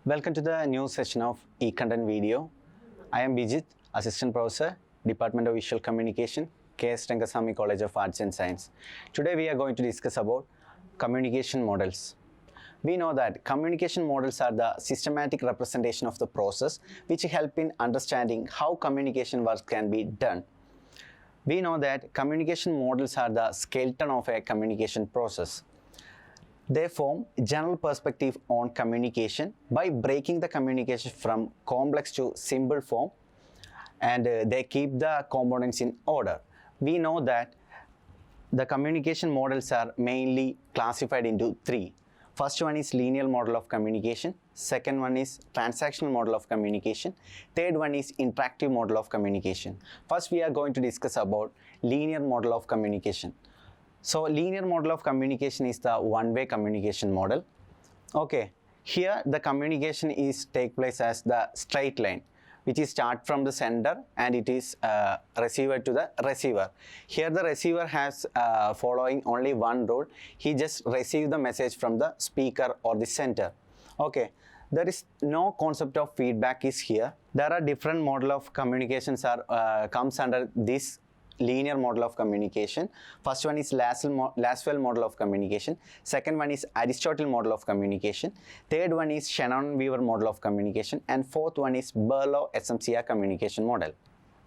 Welcome to the new session of e-content video. I am Bijith, Assistant Professor, Department of Visual Communication, K.S.Rangasamy College of Arts and Science. Today we are going to discuss about communication models. We know that communication models are the systematic representation of the process which help in understanding how communication work can be done. We know that communication models are the skeleton of a communication process. They form general perspective on communication by breaking the communication from complex to simple form, and they keep the components in order. We know that the communication models are mainly classified into three. First one is linear model of communication, second one is transactional model of communication, third one is interactive model of communication. First we are going to discuss about linear model of communication. So linear model of communication is the one-way communication model. Okay, here the communication is take place as the straight line, which is start from the sender and it is receiver to the receiver. Here the receiver has following only one rule. He just receive the message from the speaker or the sender. Okay, there is no concept of feedback is here. There are different model of communications are comes under this linear model of communication. First one is Lasswell model of communication, second one is Aristotle model of communication, third one is Shannon-Weaver model of communication, and fourth one is Berlo SMCR communication model.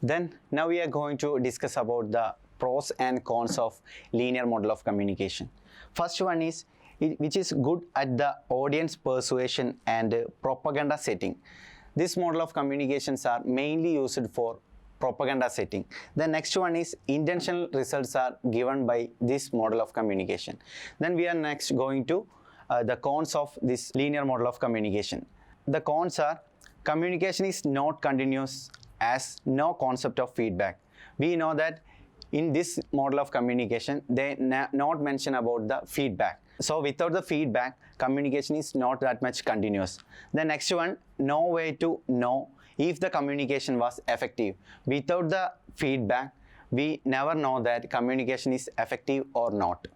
Then now we are going to discuss about the pros and cons of linear model of communication. First one is which is good at the audience persuasion and propaganda setting. This model of communications are mainly used for propaganda setting. The next one is intentional results are given by this model of communication. Then we are next going to the cons of this linear model of communication. The cons are communication is not continuous as no concept of feedback. We know that in this model of communication they not mention about the feedback. So without the feedback, communication is not that much continuous. The next one, no way to know if the communication was effective. Without the feedback, we never know that communication is effective or not.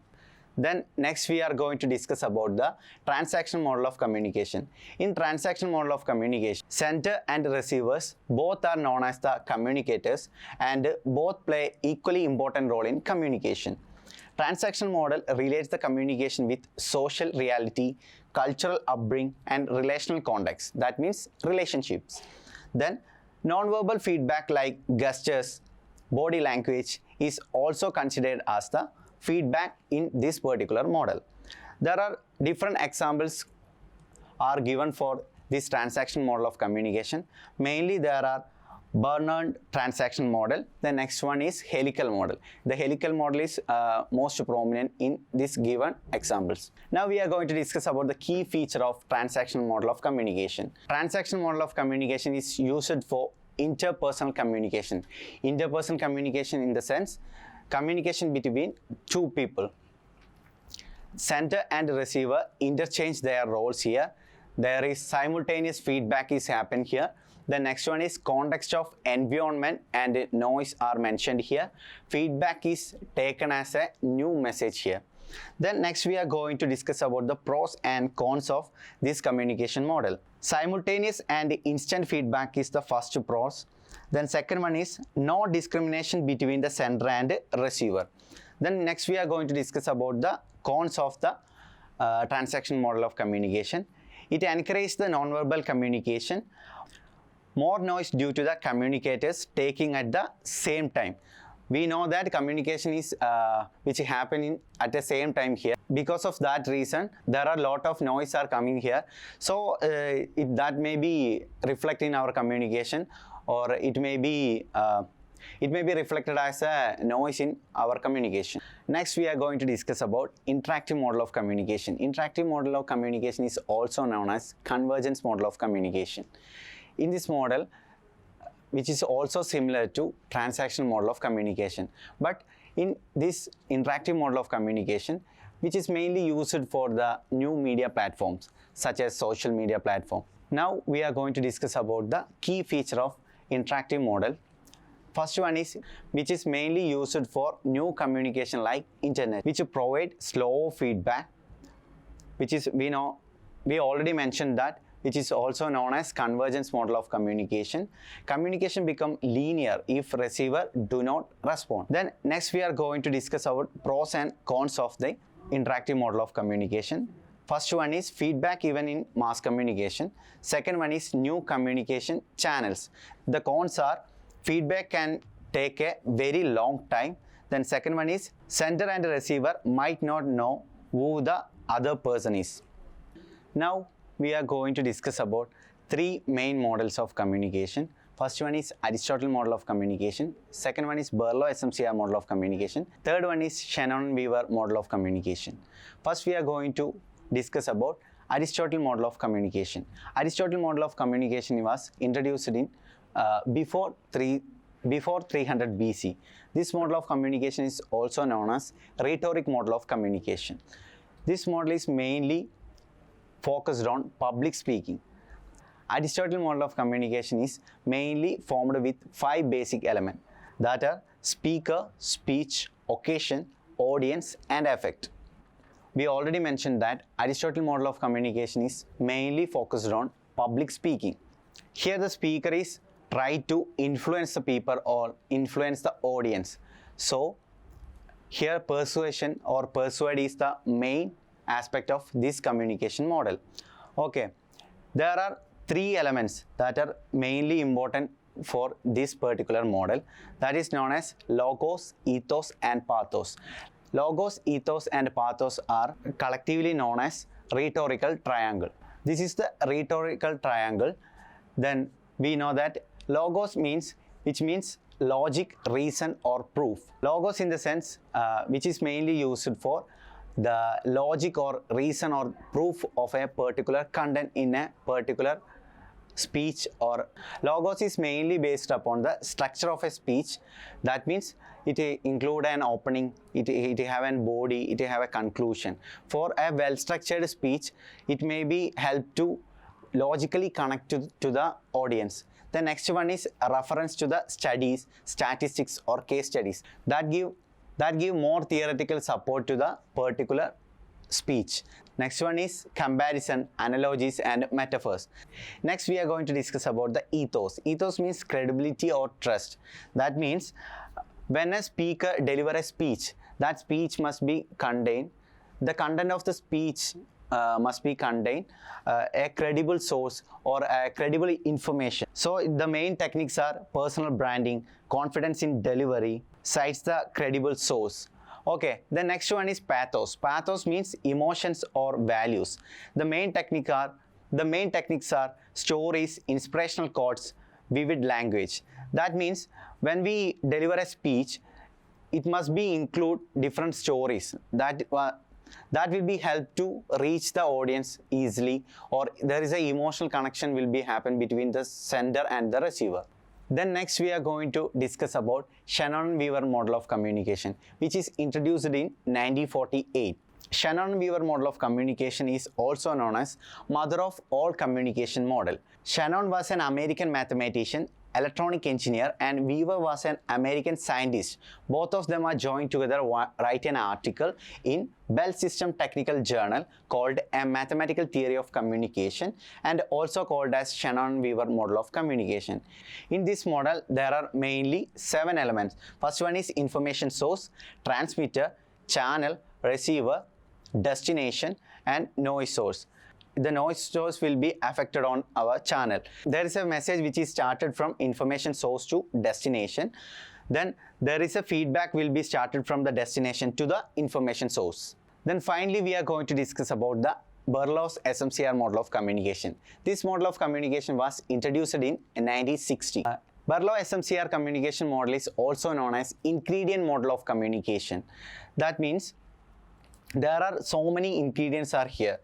Then next we are going to discuss about the transactional model of communication. In transactional model of communication, sender and receivers both are known as the communicators and both play equally important role in communication. Transactional model relates the communication with social reality, cultural upbringing, and relational context. That means relationships. Then non-verbal feedback like gestures, body language is also considered as the feedback in this particular model. There are different examples are given for this transaction model of communication. Mainly there are Bernard transaction model. The next one is helical model. The helical model is most prominent in this given examples. Now we are going to discuss about the key feature of transactional model of communication. Transactional model of communication is used for interpersonal communication. Interpersonal communication in the sense communication between two people. Sender and receiver interchange their roles here. There is simultaneous feedback is happen here. The next one is context of environment and noise are mentioned here. Feedback is taken as a new message here. Then next we are going to discuss about the pros and cons of this communication model. Simultaneous and instant feedback is the first pros. Then second one is no discrimination between the sender and receiver. Then next we are going to discuss about the cons of the transaction model of communication. It encourages the non-verbal communication. More noise due to the communicators taking at the same time. We know that communication is which happening at the same time here. Because of that reason, there are a lot of noise are coming here. So that may be reflected in our communication, or it may be reflected as a noise in our communication. Next we are going to discuss about interactive model of communication. Interactive model of communication is also known as convergence model of communication. In this model, which is also similar to transactional model of communication, but in this interactive model of communication, which is mainly used for the new media platforms such as social media platform. Now we are going to discuss about the key feature of interactive model. First one is which is mainly used for new communication like internet, which provide slow feedback, which is we already mentioned that which is also known as convergence model of communication. Communication become linear if receiver do not respond. Then next we are going to discuss about pros and cons of the interactive model of communication. First one is feedback even in mass communication. Second one is new communication channels. The cons are feedback can take a very long time. Then second one is sender and receiver might not know who the other person is. Now we are going to discuss about three main models of communication. First one is Aristotle model of communication. Second one is Berlo SMCR model of communication. Third one is Shannon-Weaver model of communication. First we are going to discuss about Aristotle model of communication. Aristotle model of communication was introduced in before 300 BC. This model of communication is also known as rhetoric model of communication. This model is mainly focused on public speaking. Aristotle model of communication is mainly formed with 5 basic elements, that are speaker, speech, occasion, audience and affect. We already mentioned that Aristotle model of communication is mainly focused on public speaking. Here the speaker is try to influence the people or influence the audience. So here persuasion or persuade is the main aspect of this communication model. Okay, there are 3 elements that are mainly important for this particular model, that is known as logos, ethos and pathos. Logos, ethos and pathos are collectively known as rhetorical triangle. This is the rhetorical triangle. Then we know that logos means, which means logic, reason or proof. Logos in the sense which is mainly used for the logic or reason or proof of a particular content in a particular speech, or logos is mainly based upon the structure of a speech. That means it include an opening, it have a body, it have a conclusion. For a well structured speech, it may be help to logically connect to the audience. The next one is a reference to the studies, statistics or case studies that give more theoretical support to the particular speech. Next one is comparison, analogies and metaphors. Next we are going to discuss about the ethos. Ethos means credibility or trust. That means when a speaker delivers a speech, that speech must be contained, the content of the speech must be contained a credible source or a credible information. So the main techniques are personal branding, confidence in delivery, cites the credible source. Okay, the next one is pathos. Pathos means emotions or values. The main techniques are stories, inspirational quotes, vivid language. That means when we deliver a speech, it must be include different stories that will be help to reach the audience easily, or there is a emotional connection will be happen between the sender and the receiver. Then next we are going to discuss about Shannon-Weaver model of communication, which is introduced in 1948. Shannon-Weaver model of communication is also known as mother of all communication model. Shannon was an American mathematician, electronic engineer, and Weaver was an American scientist. Both of them are joined together write an article in Bell System Technical Journal called A Mathematical Theory of Communication, and also called as Shannon-Weaver model of communication. In this model there are mainly 7 elements. First one is information source, transmitter, channel, receiver, destination and noise source. The noise source will be affected on our channel. There is a message which is started from information source to destination. Then there is a feedback will be started from the destination to the information source. Then finally we are going to discuss about the Berlo's SMCR model of communication. This model of communication was introduced in 1960. Berlo SMCR communication model is also known as ingredient model of communication. That means there are so many ingredients are here.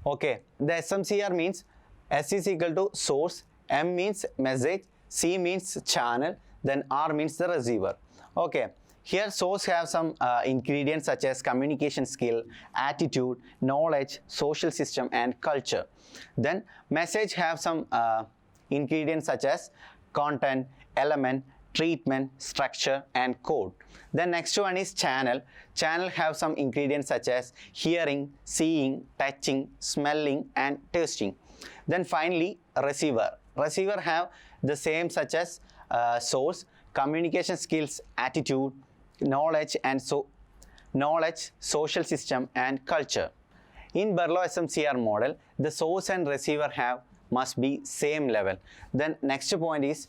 Okay, the SMCR means S is equal to source, M means message, C means channel, then R means the receiver. Okay, here source have some ingredients such as communication skill, attitude, knowledge, social system and culture. Then message have some ingredients such as content, element, treatment, structure and code. The next one is channel. Channel have some ingredients such as hearing, seeing, touching, smelling and tasting. Then finally, receiver. Receiver have the same such as source, communication skills, attitude, knowledge, and knowledge, social system, and culture. In Berlo SMCR model, the source and receiver must be same level. Then next point is,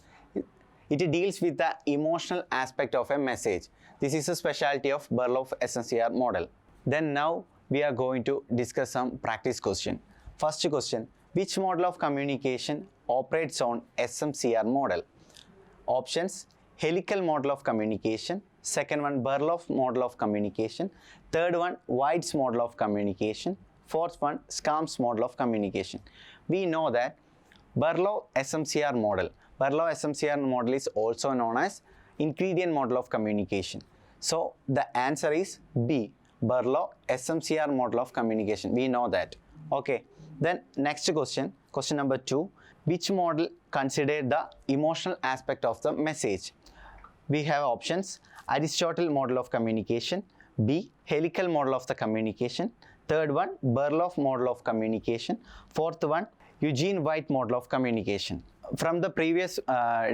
it deals with the emotional aspect of a message. This is a specialty of Berlo SMCR model. Then now we are going to discuss some practice question. First question, which model of communication operates on SMCR model? Options, helical model of communication. Second one, Berlo model of communication. Third one, White's model of communication. Fourth one, Skam's model of communication. We know that Berlo SMCR model is also known as ingredient model of communication. So the answer is B, Berlo SMCR model of communication. We know that. Okay. Then next question, question number 2. Which model considered the emotional aspect of the message? We have options, Aristotle model of communication, B, helical model of the communication. Third one, Berlo model of communication. Fourth one, Eugene White model of communication. From the previous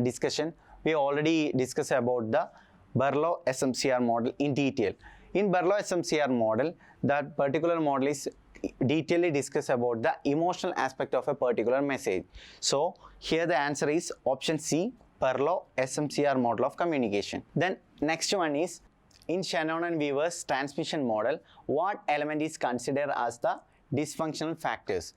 discussion, we already discussed about the Berlo SMCR model in detail. In Berlo SMCR model, that particular model is detailedly discuss about the emotional aspect of a particular message. So here the answer is option C, Berlo SMCR model of communication. Then next one is, in Shannon-Weaver's transmission model, what element is considered as the dysfunctional factors?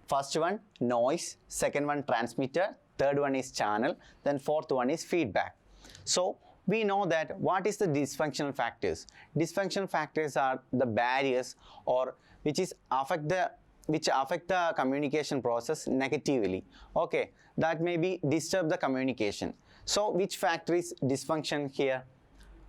First one, noise. Second one, transmitter. Third one is channel. Then fourth one is feedback. So we know that what is the dysfunctional factors? Dysfunctional factors are the barriers or which affect the communication process negatively. Okay, that may be disturb the communication. So which factor is dysfunction here?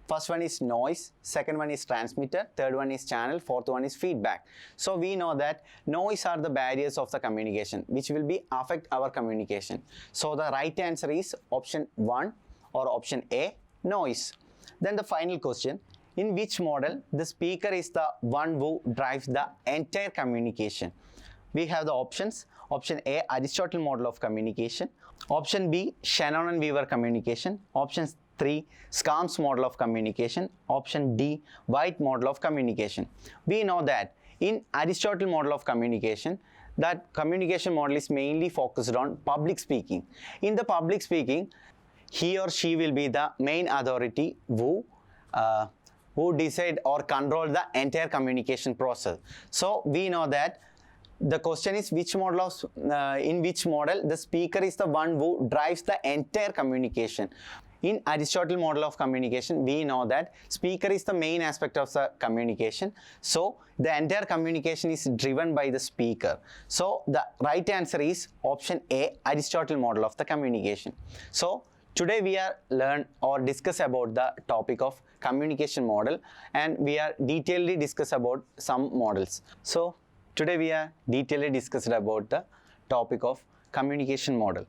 First one is noise, second one is transmitter, third one is channel, fourth one is feedback. So we know that noise are the barriers of the communication which will be affect our communication. So the right answer is option 1 or option A, noise. Then the final question, in which model the speaker is the one who drives the entire communication? We have the options, option A, Aristotle model of communication, option B, Shannon-Weaver communication, option 3, Skam's model of communication, option D, White model of communication. We know that in Aristotle model of communication, that communication model is mainly focused on public speaking. In the public speaking, he or she will be the main authority who decide or control the entire communication process. So we know that the question is which model of, in which model the speaker is the one who drives the entire communication. In Aristotle model of communication, we know that speaker is the main aspect of the communication. So the entire communication is driven by the speaker. So the right answer is option A, Aristotle model of the communication. So today we are learn or discuss about the topic of communication model, and we are detailedly discuss about some models. So today we are detailedly discussed about the topic of communication model.